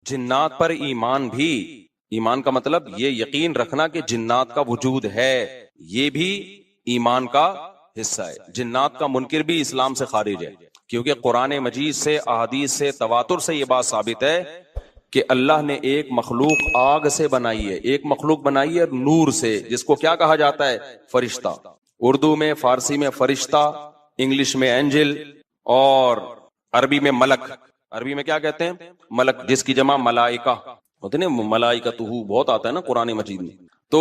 جنات پر ایمان بھی، ایمان کا مطلب یہ یقین رکھنا کہ جنات کا وجود ہے، یہ بھی ایمان کا حصہ ہے۔ جنات کا منکر بھی اسلام سے خارج ہے، کیونکہ قرآن مجید سے، احادیث سے، تواتر سے یہ بات ثابت ہے کہ اللہ نے ایک مخلوق آگ سے بنائی ہے، ایک مخلوق بنائی ہے نور سے، جس کو کیا کہا جاتا ہے؟ فرشتہ۔ اردو میں، فارسی میں فرشتہ، انگلش میں اینجل، اور عربی میں ملک۔ عربی میں کیا کہتے ہیں؟ ملک، جس کی جمع ملائکہ ہوتے ہیں، ملائکتہ بہت آتا ہے نا قرآن مجید میں۔ تو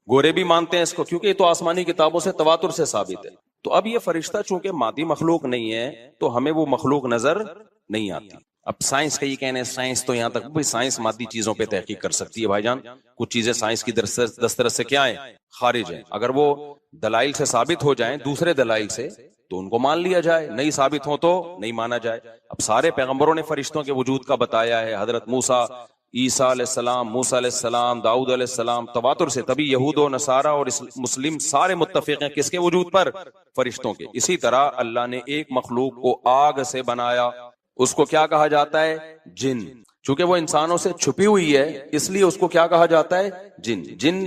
گورے بھی مانتے ہیں اس کو، کیونکہ یہ تو آسمانی کتابوں سے تواتر سے ثابت ہے۔ تو اب یہ فرشتہ چونکہ مادی مخلوق نہیں ہے تو ہمیں وہ مخلوق نظر نہیں آتی۔ اب سائنس کا یہ کہنا ہے، سائنس تو یہاں تک، سائنس مادی چیزوں پہ تحقیق کر سکتی ہے بھائی جان، کچھ چیزیں سائنس کی دسترس سے کیا ہیں؟ خارج ہیں۔ اگر وہ دلائل سے ثابت ہو جائیں، دوسرے دلائل سے، تو ان کو مان لیا جائے، نہیں ثابت ہو تو نہیں مانا جائے۔ اب سارے پیغمبروں نے فرشتوں کے وجود کا بتایا ہے، حضرت موسیٰ، عیسیٰ علیہ السلام، موسیٰ علیہ السلام، داؤد علیہ السلام، تواتر سے، تبھی یہود و نصارہ اور مسلم سارے متفق ہیں کس کے وجود پر؟ فرشتوں کے۔ اسی طرح اللہ نے ایک مخلوق کو آگ سے بنایا، اس کو کیا کہا جاتا ہے؟ جن۔ چونکہ وہ انسانوں سے چھپی ہوئی ہے اس لیے اس کو کیا کہا جاتا ہے؟ جن۔ جن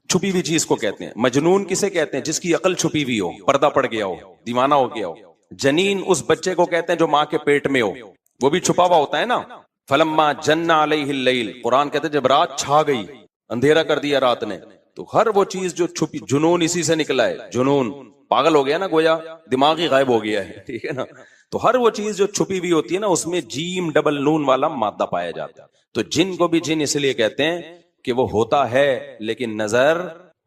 چھپی ہوئی چیز کو کہتے ہیں۔ مجنون کسے کہتے ہیں؟ جس کی عقل چھپی ہوئی ہو، پردہ پڑ گیا ہو، دیوانہ ہو گیا ہو۔ جنین اس بچے کو کہتے ہیں جو ماں کے پیٹ میں ہو، وہ بھی چھپا ہوا ہوتا ہے نا۔ فلما جن علیہ اللیل، قرآن کہتے ہیں جب رات چھا گئی، اندھیرا کر دیا رات نے، تو ہر وہ چیز جو چھپی، جنون اسی سے نکلا ہے۔ جنون پاگل ہو گیا نا، گویا دماغی غائب ہو گیا ہے، ٹھیک ہے نا۔ تو ہر وہ چیز جو چھپی ہوئی ہوتی ہے نا، اس میں جیم ڈبل نون والا مادہ پایا جاتا ہے۔ تو جن کو بھی جن اس لیے کہتے ہیں کہ وہ ہوتا ہے لیکن نظر،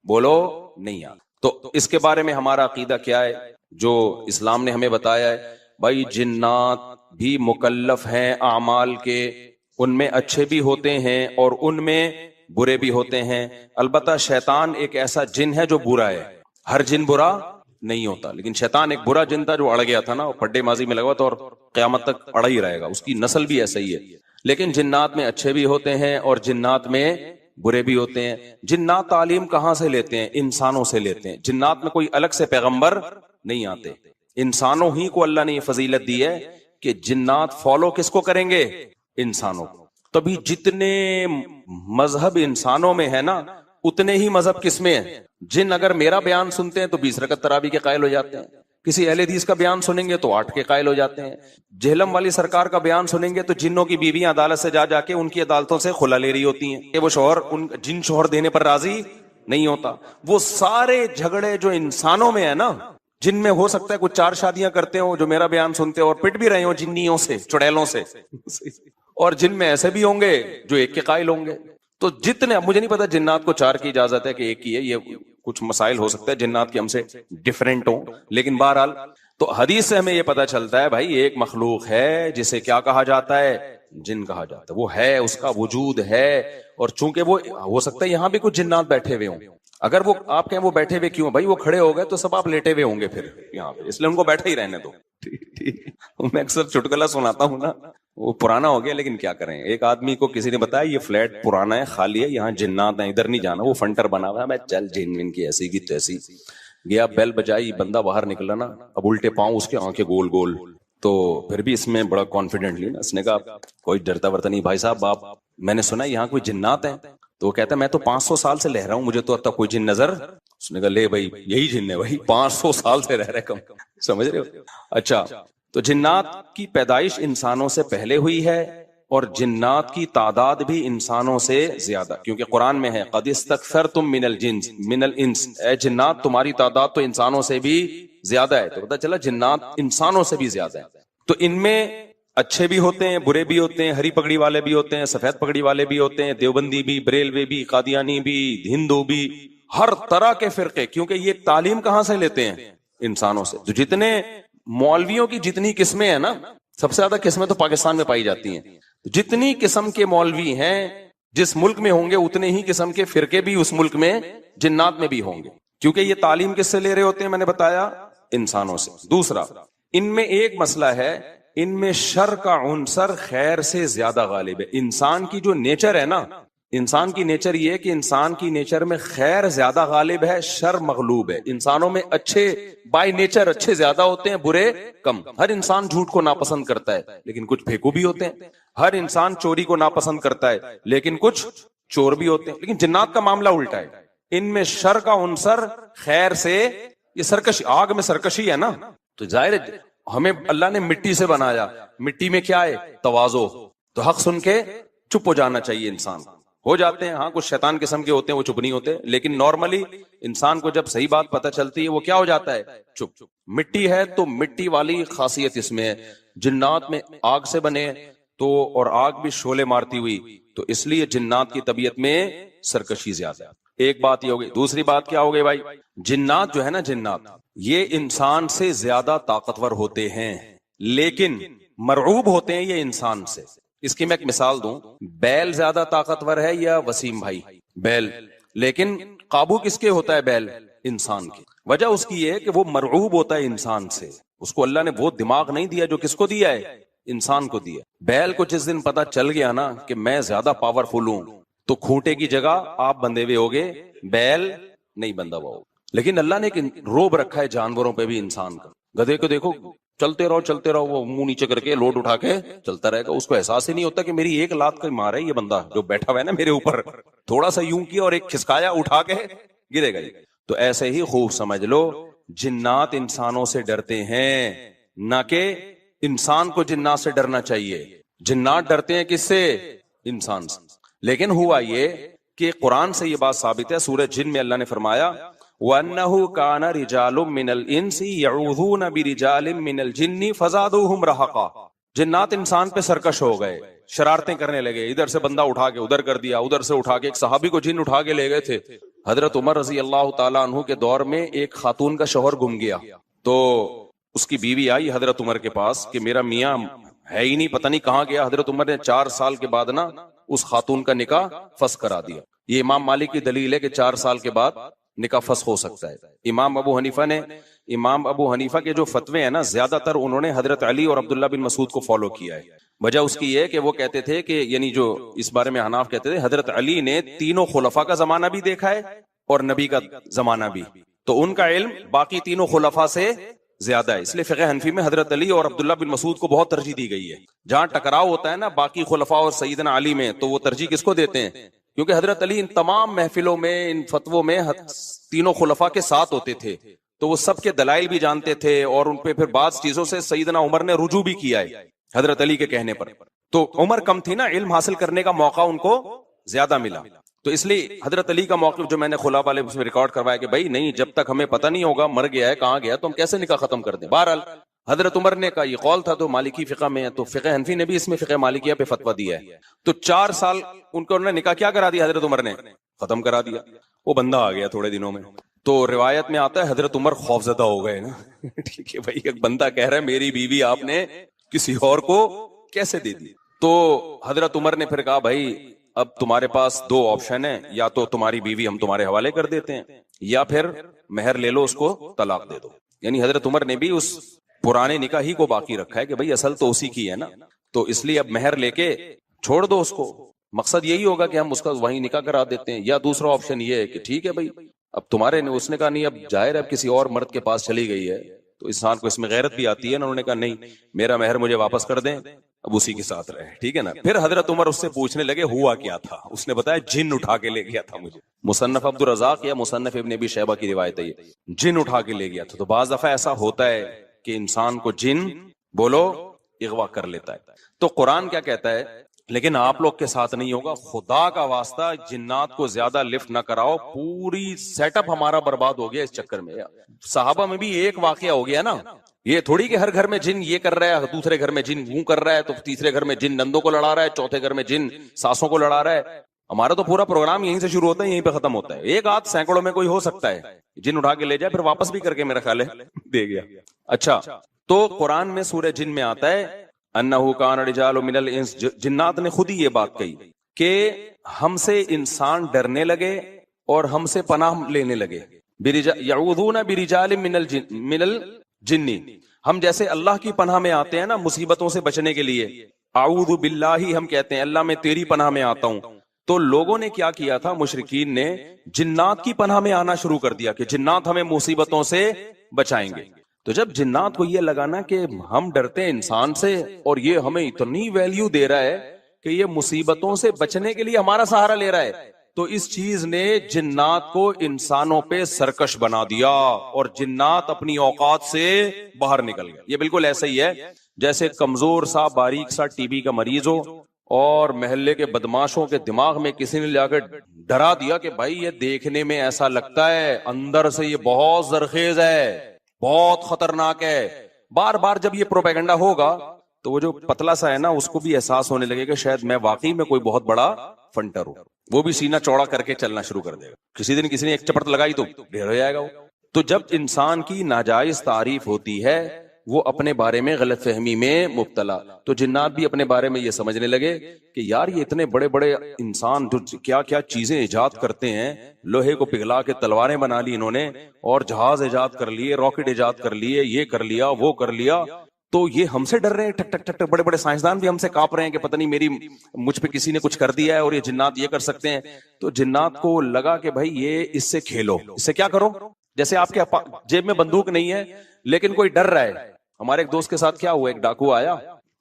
بولو، نہیں آتا۔ تو اس کے بارے میں ہمارا عقیدہ کیا ہے جو اسلام نے ہمیں بتایا ہے؟ بھائی جنات بھی مکلف ہیں اعمال کے، ان میں اچھے بھی ہوتے ہیں اور ان میں برے بھی ہوتے ہیں۔ البتہ شیطان ایک ایسا جن ہے جو برا ہے، ہر جن برا نہیں ہوتا، لیکن شیطان ایک برا جن تھا جو اڑ گیا تھا نا، پڈے ماضی میں لگا تھا اور قیامت تک اڑا ہی رہے گا، اس کی نسل بھی ایسا ہی ہے۔ لیکن جنات میں اچھے بھی ہوتے ہیں اور جنات میں برے بھی ہوتے ہیں۔ جنات تعلیم کہاں سے لیتے ہیں؟ انسانوں سے لیتے ہیں۔ جنات میں کوئی الگ سے پیغمبر نہیں آتے، انسانوں ہی کو اللہ نے یہ فضیلت دی ہے کہ جنات فالو کس کو کریں گے؟ انسانوں کو۔ تبھی جتنے مذہب انسانوں میں ہے نا، اتنے ہی مذہب کس میں ہیں؟ جن اگر میرا بیان سنتے ہیں تو 20 رکعت تراویح کے قائل ہو جاتے ہیں، کسی اہل حدیث کا بیان سنیں گے تو 8 کے قائل ہو جاتے ہیں، جہلم والی سرکار کا بیان سنیں گے تو جنوں کی بیویاں عدالت سے جا کے ان کی عدالتوں سے خلا لے رہی ہوتی ہیں کہ وہ شوہر جن شوہر دینے پر راضی نہیں ہوتا۔ وہ سارے جھگڑے جو انسانوں میں ہے نا، جن میں ہو سکتا ہے کچھ 4 شادیاں کرتے ہوں جو میرا بیان سنتے اور پٹ بھی رہے ہوں جنیوں سے، چڑیلوں سے، اور جن میں ایسے بھی ہوں گے جو 1 کے قائل ہوں گے۔ تو جتنے، مجھے نہیں پتا جنات کو 4 کی اجازت ہے کہ 1 کی ہے، یہ کچھ مسائل ہو سکتا ہے جنات کے ہم سے ڈیفرنٹ ہوں، لیکن بہرحال تو حدیث سے ہمیں یہ پتا چلتا ہے بھائی ایک مخلوق ہے جسے کیا کہا جاتا ہے؟ جن کہا جاتا ہے۔ وہ ہے، اس کا وجود ہے، اور چونکہ وہ ہو سکتا ہے یہاں بھی کچھ جنات بیٹھے ہوئے ہوں۔ اگر وہ آپ کہیں وہ بیٹھے ہوئے کیوں بھائی؟ وہ کھڑے ہو گئے تو سب آپ لیٹے ہوئے ہوں گے پھر یہاں پہ، اس لیے ان کو بیٹھے ہی رہنے دو۔ میں اکثر چٹکلا سناتا ہوں نا، وہ پرانا ہو گیا لیکن کیا کریں۔ ایک آدمی کو کسی نے بتایا یہ فلیٹ پرانا ہے، خالی ہے، یہاں جنات ہیں، ادھر نہیں جانا، وہ فنٹر بنا ہوا ہے۔ میں چل جن ان کی ایسی کی تیسی گیا، بیل بجائی، بندہ باہر نکلا نا، اب الٹے پاؤں اس کے آنکھیں گول گول، تو پھر بھی اس میں بڑا کانفیڈنٹلی نا اس نے کہا کوئی ڈرتا ورتا نہیں بھائی صاحب، آپ میں نے سنا یہاں کوئی جنات ہیں؟ تو وہ کہتا ہے میں تو 500 سال سے رہ رہا ہوں، مجھے تو اب تک کوئی جن نظر۔ اس نے کہا لے بھائی یہی جن ہے بھائی، 500 سال سے رہ رہے کم، سمجھ رہے ہو؟ اچھا، تو جنات کی پیدائش انسانوں سے پہلے ہوئی ہے اور جنات کی تعداد بھی انسانوں سے زیادہ، کیونکہ قرآن میں ہے قد استکثرتم من الانس، اے جنات تمہاری تعداد تو انسانوں سے بھی زیادہ ہے۔ تو پتہ چلا جنات انسانوں سے بھی زیادہ ہے۔ تو ان میں اچھے بھی ہوتے ہیں، برے بھی ہوتے ہیں، ہری پگڑی والے بھی ہوتے ہیں، سفید پگڑی والے بھی ہوتے ہیں، دیوبندی بھی، بریلوی بھی، قادیانی بھی، ہندو بھی، ہر طرح کے فرقے، کیونکہ یہ تعلیم کہاں سے لیتے ہیں؟ انسانوں سے۔ تو جتنے مولویوں کی جتنی قسمیں ہیں نا، سب سے زیادہ قسمیں تو پاکستان میں پائی جاتی ہیں۔ جتنی قسم کے مولوی ہیں جس ملک میں ہوں گے، اتنے ہی قسم کے فرقے بھی اس ملک میں جنات میں بھی ہوں گے، کیونکہ یہ تعلیم کس سے لے رہے ہوتے ہیں؟ میں نے بتایا انسانوں سے۔ دوسرا، ان میں ایک مسئلہ ہے، ان میں شر کا عنصر خیر سے زیادہ غالب ہے۔ انسان کی جو نیچر ہے نا، انسان کی نیچر یہ ہے کہ انسان کی نیچر میں خیر زیادہ غالب ہے، شر مغلوب ہے. انسانوں میں اچھے بائی نیچر اچھے زیادہ ہوتے ہیں، برے کم. ہر انسان جھوٹ کو ناپسند کرتا ہے لیکن کچھ پھیکو بھی ہوتے ہیں. ہر انسان چوری کو ناپسند کرتا ہے لیکن کچھ چور بھی ہوتے ہیں. لیکن جنات کا معاملہ الٹا ہے، ان میں شر کا عنصر خیر سے، یہ سرکشی، آگ میں سرکشی ہے نا. تو ظاہر ہے ہمیں اللہ نے مٹی سے بنایا، مٹی میں کیا ہے؟ تواضع. تو حق سن کے چپ ہو جانا چاہیے. انسان ہو جاتے ہیں، ہاں کچھ شیطان قسم کے ہوتے ہیں وہ چپ نہیں ہوتے، لیکن نارملی انسان کو جب صحیح بات پتہ چلتی ہے وہ کیا ہو جاتا ہے؟ چپ. مٹی ہے تو مٹی والی خاصیت اس میں ہے. جنات میں آگ سے بنے تو، اور آگ بھی شعلے مارتی ہوئی، تو اس لیے جنات کی طبیعت میں سرکشی زیادہ ہے. ایک بات یہ ہوگی. دوسری بات کیا ہوگی بھائی؟ جنات جو ہے نا، جنات یہ انسان سے زیادہ طاقتور ہوتے ہیں لیکن مرعوب ہوتے ہیں یہ انسان سے. اس کی میں ایک مثال دوں. بیل زیادہ طاقتور ہے یا وسیم بھائی؟ بیل. لیکن قابو کس کے ہوتا ہے بیل؟ انسان کی. وجہ اس کی یہ ہے کہ وہ مرعوب ہوتا ہے انسان سے. اس کو اللہ نے وہ دماغ نہیں دیا جو کس کو دیا ہے؟ انسان کو دیا. بیل کو جس دن پتا چل گیا نا کہ میں زیادہ پاورفل ہوں تو کھوٹے کی جگہ آپ بندے ہوئے ہوگے، بیل نہیں بندہ ہوا ہوگا. لیکن اللہ نے ایک روب رکھا ہے جانوروں پہ بھی انسان کا. گدھے کو دیکھو چلتے رہو، وہ منہ نیچے کر کے لوڈ اٹھا کے چلتا رہے گا. اس کو احساس ہی نہیں ہوتا کہ میری ایک لات کا مار ہے یہ بندہ جو بیٹھا ہوا ہے نا میرے اوپر، تھوڑا سا یوں کیا اور ایک کھسکایا اٹھا کے گرے گا. تو ایسے ہی خوب سمجھ لو جنات انسانوں سے ڈرتے ہیں، نہ کہ انسان کو جنات سے ڈرنا چاہیے. جنات ڈرتے ہیں کس سے؟ انسان سے. لیکن ہوا یہ کہ قرآن سے یہ بات ثابت ہے. سورہ جن میں اللہ نے فرمایا وَأَنَّهُ كَانَ رِجَالٌ مِّنَ الْإِنسِ يَعُوذُونَ بِرِجَالٍ مِّنَ الْجِنِّ فَزَادُوهُمْ رَهَقًا. جنات انسان پہ سرکش ہو گئے، شرارتیں کرنے لگے. ادھر سے بندہ اٹھا کے ادھر کر دیا، ادھر سے اٹھا کے. ایک صحابی کو جن اٹھا کے لے گئے تھے. حضرت عمر رضی اللہ تعالیٰ عنہ کے دور میں ایک خاتون کا شوہر گم گیا تو اس کی بیوی آئی حضرت عمر کے پاس کہ میرا میاں ہے ہی نہیں، پتہ نہیں کہاں گیا. حضرت عمر نے 4 سال کے بعد نا اس خاتون کا نکاح فسخ کرا دیا. یہ امام مالک کی دلیل ہے کہ 4 سال کے بعد نکاح فسخ ہو سکتا ہے. امام ابو حنیفہ کے جو فتوے ہیں نا، زیادہ تر انہوں نے حضرت علی اور عبداللہ بن مسعود کو فالو کیا ہے. وجہ اس کی یہ کہ وہ کہتے تھے کہ یعنی جو اس بارے میں حناف کہتے تھے حضرت علی نے تینوں خلفاء کا زمانہ بھی دیکھا ہے اور نبی کا زمانہ بھی، تو ان کا علم باقی تینوں خلفاء سے زیادہ ہے. اس لیے فقہ حنفی میں حضرت علی اور عبداللہ بن مسعود کو بہت ترجیح دی گئی ہے. جہاں ٹکراؤ ہوتا ہے نا باقی خلفاء اور سیدنا علی میں، تو وہ ترجیح کس کو دیتے ہیں؟ کیونکہ حضرت علی ان تمام محفلوں میں، ان فتووں میں تینوں خلفاء کے ساتھ ہوتے تھے، تو وہ سب کے دلائل بھی جانتے تھے اور ان پہ پھر بعض چیزوں سے سیدنا عمر نے رجوع بھی کیا ہے حضرت علی کے کہنے پر. تو عمر کم تھی نا، علم حاصل کرنے کا موقع ان کو زیادہ ملا. تو اس لیے حضرت علی کا موقف جو میں نے خلا والے اس میں ریکارڈ کروایا کہ بھائی نہیں، جب تک ہمیں پتہ نہیں ہوگا مر گیا ہے کہاں گیا تو ہم کیسے نکاح ختم کر دیں. بہرحال حضرت عمر نے کا یہ قول تھا تو مالکی فقہ میں ہے، تو فقہ حنفی نے بھی اس میں فقہ مالکیہ پہ فتویٰ دیا ہے. تو 4 سال ان کو انہوں نے نکاح کیا کرا دیا، حضرت عمر نے ختم کرا دیا. وہ بندہ آ گیا تھوڑے دنوں میں. تو روایت میں آتا ہے حضرت عمر خوفزدہ ہو گئے نا. ٹھیک ہے بھائی، ایک بندہ کہہ رہا ہے میری بیوی آپ نے کسی اور کو کیسے دے دی. تو حضرت عمر نے پھر کہا بھائی اب تمہارے پاس 2 آپشن ہیں، یا تو تمہاری بیوی ہم تمہارے حوالے کر دیتے ہیں یا پھر مہر لے لو، اس کو طلاق دے دو. یعنی حضرت عمر نے بھی اس پرانے نکاح ہی کو باقی رکھا ہے کہ بھئی اصل تو اسی کی ہے نا، تو اس لیے اب مہر لے کے چھوڑ دو اس کو. مقصد یہی ہوگا کہ ہم اس کا وہیں نکاح کرا دیتے ہیں. یا دوسرا آپشن یہ ہے کہ ٹھیک ہے بھئی اب تمہارے نے، اس نے کہا نہیں اب ظاہر ہے اب کسی اور مرد کے پاس چلی گئی ہے تو انسان کو اس میں غیرت بھی آتی ہے نا. انہوں نے کہا نہیں، میرا مہر مجھے واپس کر دیں، اب اسی کے ساتھ رہے. ٹھیک ہے نا. پھر حضرت عمر اس سے پوچھنے لگے ہوا کیا تھا. اس نے بتایا جن اٹھا کے لے گیا تھا مجھے. مصنف عبد الرزاق یا مصنف ابن ابی شیبہ کی روایت ہے، یہ جن اٹھا کے لے گیا تھا. تو بعض دفعہ ایسا ہوتا ہے کہ انسان کو جن بولو اغوا کر لیتا ہے. تو قرآن کیا کہتا ہے، لیکن آپ لوگ کے ساتھ نہیں ہوگا. خدا کا واسطہ جنات کو زیادہ لفٹ نہ کراؤ. پوری سیٹ اپ ہمارا برباد ہو گیا اس چکر میں. صحابہ میں بھی ایک واقعہ ہو گیا نا. یہ تھوڑی کہ ہر گھر میں جن یہ کر رہا ہے، دوسرے گھر میں جن وہ کر رہا ہے، تو تیسرے گھر میں جن نندوں کو لڑا رہا ہے، چوتھے گھر میں جن ساسوں کو لڑا رہا ہے. ہمارا تو پورا پروگرام یہیں سے شروع ہوتا ہے یہیں پہ ختم ہوتا ہے. ایک آدھ سینکڑوں میں کوئی ہو سکتا ہے جن اٹھا کے لے جائے، پھر واپس بھی کر کے میرا خیال ہے دے گیا. اچھا، تو قرآن میں سورہ جن میں آتا ہے انہو کان رجال من الانس، جنات نے خود ہی یہ بات کہی کہ ہم سے انسان ڈرنے لگے اور ہم سے پناہ لینے لگے. یعوذون برجال من الجن، ہم جیسے اللہ کی پناہ میں آتے ہیں نا مصیبتوں سے بچنے کے لیے، اعوذ باللہ ہم کہتے ہیں اللہ میں تیری پناہ میں آتا ہوں. تو لوگوں نے کیا کیا تھا, مشرکین نے جنات کی پناہ میں آنا شروع کر دیا کہ جنات ہمیں مصیبتوں سے بچائیں گے. تو جب جنات کو یہ لگانا کہ ہم ڈرتے ہیں انسان سے اور یہ ہمیں اتنی ویلیو دے رہا ہے کہ یہ مصیبتوں سے بچنے کے لیے ہمارا سہارا لے رہا ہے, تو اس چیز نے جنات کو انسانوں پہ سرکش بنا دیا اور جنات اپنی اوقات سے باہر نکل گئے. یہ بالکل ایسا ہی ہے جیسے کمزور سا باریک سا ٹی بی کا مریض ہو اور محلے کے بدماشوں کے دماغ میں کسی نے لا کر ڈرا دیا کہ بھائی یہ دیکھنے میں ایسا لگتا ہے, اندر سے یہ بہت زرخیز ہے, بہت خطرناک ہے. بار بار جب یہ پروپیگنڈا ہوگا تو وہ جو پتلا سا ہے نا, اس کو بھی احساس ہونے لگے کہ شاید میں واقعی میں کوئی بہت بڑا فنٹر ہوں. وہ بھی سینہ چوڑا کر کے چلنا شروع کر دے گا. کسی دن کسی نے ایک چپٹ لگائی تو ڈھیر ہو جائے گا وہ. تو جب انسان کی ناجائز تعریف ہوتی ہے وہ اپنے بارے میں غلط فہمی میں مبتلا, تو جنات بھی اپنے بارے میں یہ سمجھنے لگے کہ یار یہ اتنے بڑے بڑے انسان جو کیا کیا چیزیں ایجاد کرتے ہیں, لوہے کو پگھلا کے تلواریں بنا لی انہوں نے, اور جہاز ایجاد کر لیے, راکٹ ایجاد کر لیے, یہ کر لیا وہ کر لیا, تو یہ ہم سے ڈر رہے ہیں. ٹک ٹک ٹک ٹک بڑے بڑے سائنسدان بھی ہم سے کانپ رہے ہیں کہ پتہ نہیں مجھ پہ کسی نے کچھ کر دیا ہے اور یہ جنات یہ کر سکتے ہیں. تو جنات کو لگا کہ بھائی یہ اس سے کھیلو, اس سے کیا کرو, جیسے آپ کے جیب میں بندوق نہیں ہے لیکن کوئی ڈر رہا ہے. ہمارے ایک دوست کے ساتھ کیا ہوا, ایک ڈاکو آیا,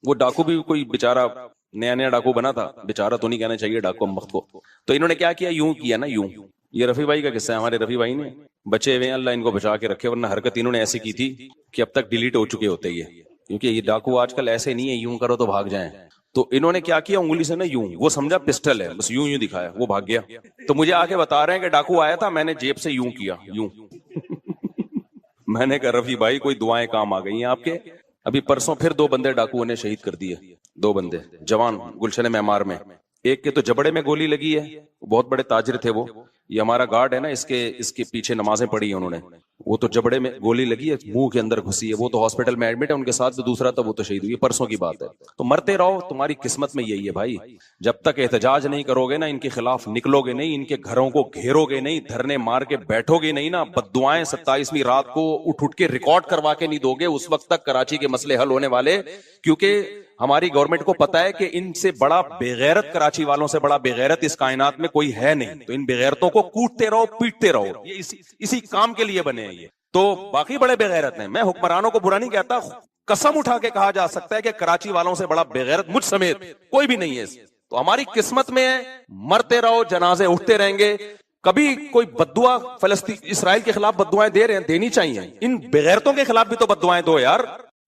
وہ ڈاکو بھی کوئی بےچارا نیا نیا ڈاکو بنا تھا, بےچارا تو نہیں کہنا چاہیے ڈاکو ہم وقت کو. تو انہوں نے کیا کیا, یوں کیا نا, یوں. یہ رفیع بھائی کا قصہ ہے, ہمارے رفیع بھائی نے بچے ہوئے ہیں, اللہ ان کو بچا کے رکھے, ورنہ حرکت انہوں نے ایسی کی تھی کہ اب تک ڈیلیٹ ہو چکے ہوتے یہ, کیونکہ یہ ڈاکو آج کل ایسے نہیں ہے یوں کرو تو بھاگ جائیں. تو انہوں نے کیا کیا, انگلی سے نا یوں, وہ سمجھا پسٹل ہے, بس یوں یوں دکھایا, وہ بھاگ گیا. تو مجھے آ کے بتا رہے ہیں کہ ڈاکو آیا تھا, میں نے جیب سے یوں کیا, یوں. میں نے کہا رفیع بھائی کوئی دعائیں کام آ گئی ہیں آپ کے. ابھی پرسوں پھر 2 بندے ڈاکوؤں نے شہید کر دیے, 2 بندے جوان گلشن معمار میں. ایک کے تو جبڑے میں گولی لگی ہے, بہت بڑے تاجر تھے وہ, یہ ہمارا گارڈ ہے نا, اس کے پیچھے نمازیں پڑھی ہیں انہوں نے, وہ تو جبڑے میں گولی لگی ہے, منہ کے اندر گھسی ہے, وہ تو ہاسپٹل میں ایڈمٹ ہے, ان کے ساتھ جو دوسرا تھا وہ تو شہید ہوئی, پرسوں کی بات ہے. تو مرتے رہو, تمہاری قسمت میں یہی ہے بھائی. جب تک احتجاج نہیں کرو گے نا, ان کے خلاف نکلو گے نہیں, ان کے گھروں کو گھیرو گے نہیں, دھرنے مار کے بیٹھو گے نہیں نا, بددعائیں 27ویں رات کو اٹھ کے ریکارڈ کروا کے نہیں دو گے, اس وقت تک کراچی کے مسئلے حل ہونے والے. کیونکہ ہماری گورنمنٹ کو پتا ہے کہ ان سے بڑا بےغیرت, کراچی والوں سے بڑا بےغیرت اس کائنات میں کوئی ہے نہیں. تو ان بےغیرتوں کو کوٹتے رہو, پیٹتے رہو, یہ اسی کام کے لیے بنے ہیں یہ. تو باقی بڑے بےغیرت ہیں, میں حکمرانوں کو برا نہیں کہتا, قسم اٹھا کے کہا جا سکتا ہے کہ کراچی والوں سے بڑا بےغیرت مجھ سمیت کوئی بھی نہیں ہے. تو ہماری قسمت میں ہے, مرتے رہو, جنازے اٹھتے رہیں گے. کبھی کوئی بددعا فلسطین اسرائیل کے خلاف بددعائیں دے رہے ہیں, دینی چاہیے. ان بےغیرتوں کے خلاف بھی تو بددعائیں دو یار.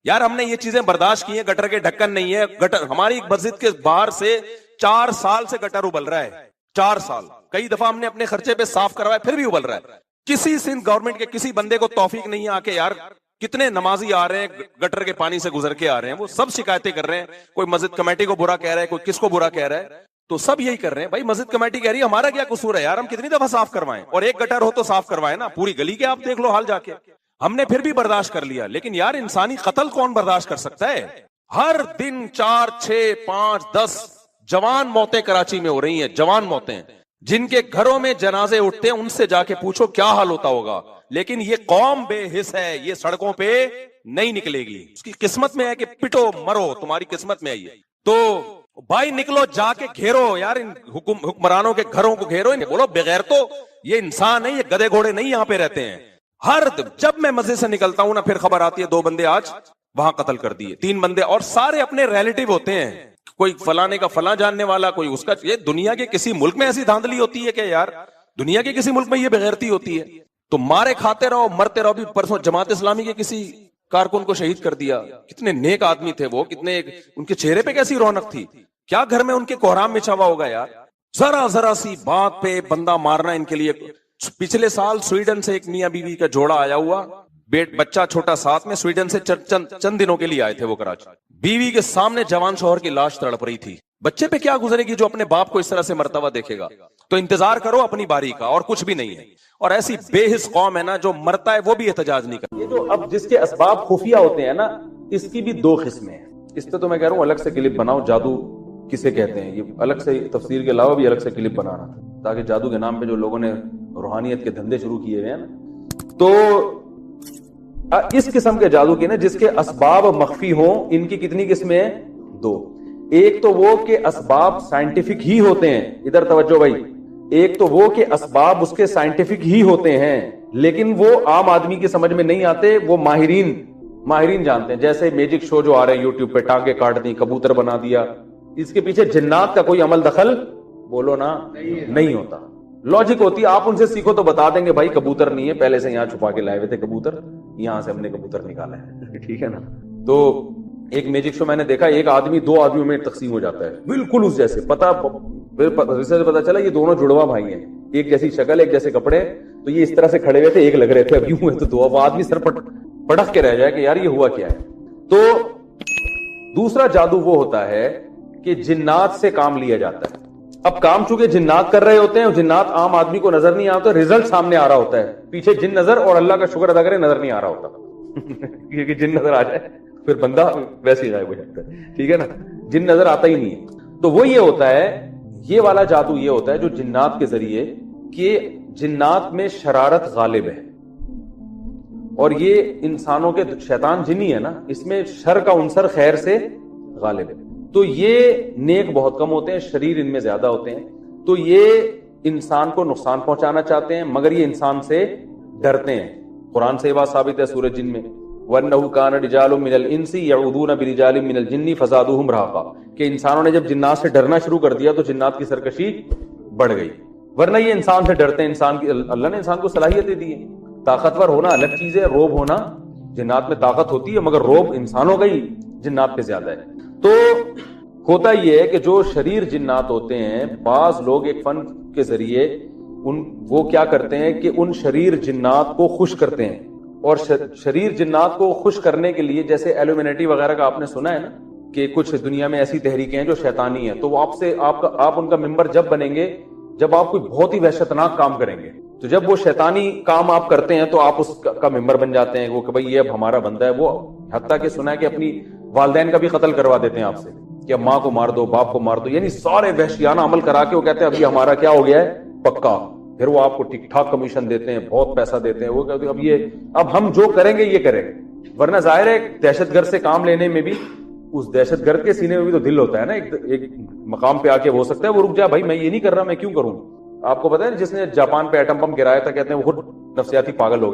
ہم نے یہ چیزیں برداشت کی ہیں, گٹر کے ڈھکن نہیں ہے, گٹر ہماری مسجد کے باہر سے 4 سال سے گٹر ابل رہا ہے, 4 سال. کئی دفعہ ہم نے اپنے خرچے پہ صاف کروایا, پھر بھی ابل رہا ہے. کسی سندھ گورنمنٹ کے کسی بندے کو توفیق نہیں آ کے, یار کتنے نمازی آ رہے ہیں گٹر کے پانی سے گزر کے آ رہے ہیں, وہ سب شکایتیں کر رہے ہیں. کوئی مسجد کمیٹی کو برا کہہ رہا ہے, کوئی کس کو برا کہہ رہا ہے, تو سب یہی کر رہے ہیں. بھائی مسجد کمیٹی کہہ رہی ہے ہمارا کیا قصور ہے یار, ہم کتنی دفعہ صاف کروائیں, اور ایک گٹر ہو تو صاف کروائیں نا, پوری گلی کے آپ دیکھ لو حال جا کے. ہم نے پھر بھی برداشت کر لیا, لیکن یار انسانی قتل کون برداشت کر سکتا ہے. ہر دن 4 6 5 10 جوان موتیں کراچی میں ہو رہی ہیں, جوان موتیں. جن کے گھروں میں جنازے اٹھتے ہیں ان سے جا کے پوچھو کیا حال ہوتا ہوگا. لیکن یہ قوم بے حس ہے, یہ سڑکوں پہ نہیں نکلے گی. اس کی قسمت میں ہے کہ پٹو مرو, تمہاری قسمت میں ہے یہ. تو بھائی نکلو, جا کے گھیرو یار, ان حکمرانوں کے گھروں کو گھیرو. انہیں بولو بغیر تو یہ انسان ہے, یہ گدے گھوڑے نہیں یہاں پہ رہتے ہیں. جب میں مسجد سے نکلتا ہوں نا, پھر خبر آتی ہے 2 بندے آج وہاں قتل کر دیے, 3 بندے, اور سارے اپنے ریلیٹیو ہوتے ہیں. کوئی فلانے کا فلاں جاننے والا, کوئی اس کا. یہ دنیا کے کسی ملک میں ایسی دھاندلی ہوتی ہے کہ یار, دنیا کے کسی ملک میں یہ بغیرتی ہوتی ہے. تو مارے کھاتے رہو, مرتے رہو. بھی پرسوں جماعت اسلامی کے کسی کارکن کو شہید کر دیا. کتنے نیک آدمی تھے وہ, کتنے ان کے چہرے پہ کیسی رونق تھی. کیا گھر میں ان کے کوہرام مچا ہوا ہوگا یار. ذرا سی بات پہ بندہ مارنا ان کے لیے. پچھلے سال سویڈن سے ایک میاں بیوی کا جوڑا آیا ہوا, بچہ چھوٹا ساتھ میں, سویڈن سے چند دنوں کے لیے آئے تھے وہ کراچی. بیوی کے سامنے جوان شوہر کی لاش تڑپ رہی تھی. بچے پہ کیا گزرے گی جو اپنے باپ کو اس طرح سے مرتا ہوا دیکھے گا. تو انتظار کرو اپنی باری کا, اور کچھ بھی نہیں ہے. اور ایسی بے حس قوم ہے نا, جو مرتا ہے وہ بھی احتجاج نہیں کرتا. یہ جو اب جس کے اسباب خفیہ ہوتے ہیں نا, اس کی بھی 2 قسمیں ہیں. اس پہ تو میں کہہ رہا ہوں الگ سے کلپ بناؤ, جادو کسے کہتے ہیں. یہ الگ سے تفسیر کے علاوہ بھی الگ سے کلپ بنانا, تاکہ جادو کے نام پہ جو لوگوں نے روحانیت کے دھندے شروع کیے ہوئے ہیں نا, تو اس قسم کے جادو کے نا جس کے اسباب مخفی ہوں, ان کی کتنی قسمیں ہیں؟ 2. ایک تو وہ کہ اسباب سائنٹیفک ہی ہوتے ہیں، ادھر توجہ بھائی، ایک تو وہ کہ اسباب اس کے سائنٹیفک ہی ہوتے ہیں لیکن وہ عام آدمی کی سمجھ میں نہیں آتے، وہ ماہرین جانتے ہیں. جیسے میجک شو جو آ رہے ہیں یوٹیوب پہ، ٹانگیں کاٹ دی، کبوتر بنا دیا، اس کے پیچھے جنات کا کوئی عمل دخل بولو نا نہیں ہوتا. لاجک ہوتی ہے، آپ ان سے سیکھو تو بتا دیں گے بھائی کبوتر نہیں ہے، پہلے سے یہاں چھپا کے لائے ہوئے تھے کبوتر، یہاں سے ہم نے کبوتر نکالا ہے. ٹھیک ہے نا. تو ایک میجک شو میں نے دیکھا، ایک آدمی 2 آدمیوں میں تقسیم ہو جاتا ہے بالکل اس جیسے، پتا چلا یہ دونوں جڑواں بھائی ہیں، ایک جیسی شکل ایک جیسے کپڑے، تو یہ اس طرح سے کھڑے ہوئے تھے، ایک لگ رہے تھے، اب یوں ہے تو 2، وہ آدمی سر پٹک کے رہ جائے کہ یار یہ ہوا کیا ہے. تو دوسرا جادو وہ ہوتا ہے کہ جنات سے کام لیا جاتا ہے. اب کام چونکہ جنات کر رہے ہوتے ہیں، جنات عام آدمی کو نظر نہیں آتا، رزلٹ سامنے آ رہا ہوتا ہے، پیچھے جن نظر اور اللہ کا شکر ادا کرے نظر نہیں آ رہا ہوتا کیونکہ جن نظر آ جائے پھر بندہ ویسے ہی غائب ہو جاتا ہے. ٹھیک ہے نا، جن نظر آتا ہی نہیں ہے. تو وہ یہ ہوتا ہے، یہ والا جادو یہ ہوتا ہے جو جنات کے ذریعے، کہ جنات میں شرارت غالب ہے، اور یہ انسانوں کے شیطان جنی ہے نا، اس میں شر کا عنصر خیر سے غالب ہے. تو یہ نیک بہت کم ہوتے ہیں، شریر ان میں زیادہ ہوتے ہیں. تو یہ انسان کو نقصان پہنچانا چاہتے ہیں مگر یہ انسان سے ڈرتے ہیں. قرآن سے یہ بات ثابت ہے سورۃ جن میں، وَأَنَّهُ كَانَ رِجَالٌ مِّنَ الْإِنسِ يَعُوذُونَ بِرِجَالٍ مِّنَ الْجِنِّ فَزَادُوهُمْ رَهَقًا، کہ انسانوں نے جب جنات سے ڈرنا شروع کر دیا تو جنات کی سرکشی بڑھ گئی. ورنہ یہ انسان سے ڈرتے ہیں، انسان کی اللہ نے انسان کو صلاحیتیں دی ہیں. طاقتور ہونا الگ چیز ہے، روب ہونا، جنات میں طاقت ہوتی ہے مگر روب انسانوں کا ہی جنات پہ زیادہ ہے. تو ہوتا یہ ہے کہ جو شریر جنات ہوتے ہیں، بعض لوگ ایک فن کے ذریعے وہ کیا کرتے ہیں کہ ان شریر جنات کو خوش کرتے ہیں. اور شریر جنات کو خوش کرنے کے لیے، جیسے ایلومینٹی وغیرہ کا آپ نے سنا ہے نا کہ کچھ دنیا میں ایسی تحریکیں ہیں جو شیطانی ہیں، تو وہ آپ ان کا ممبر جب بنیں گے جب آپ کوئی بہت ہی وحشتناک کام کریں گے. تو جب وہ شیطانی کام آپ کرتے ہیں تو آپ اس کا ممبر بن جاتے ہیں، وہ کہ بھائی یہ اب ہمارا بندہ ہے. وہ حتیٰ کہ سنا ہے کہ اپنی والدین کا بھی قتل کروا دیتے ہیں آپ سے، کہ اب ماں کو مار دو، باپ کو مار دو، یعنی سارے وحشیانہ عمل کرا کے وہ کہتے ہیں اب یہ ہمارا کیا ہو گیا ہے پکا. پھر وہ آپ کو ٹھیک ٹھاک کمیشن دیتے ہیں، بہت پیسہ دیتے ہیں. وہ کہتے ہیں اب ہم جو کریں گے یہ کریں گے. ورنہ ظاہر ہے دہشت گرد سے کام لینے میں بھی اس دہشت گرد کے سینے میں بھی تو دل ہوتا ہے نا. ایک مقام پہ آ کے ہو سکتا ہے وہ رک جائے، بھائی میں یہ نہیں کر رہا، میں کیوں کروں. آپ کو پتا ہے جس نے جاپان پہ ایٹم بم گرایا تھا، کہتے ہیں وہ خود نفسیاتی پاگل ہو گیا.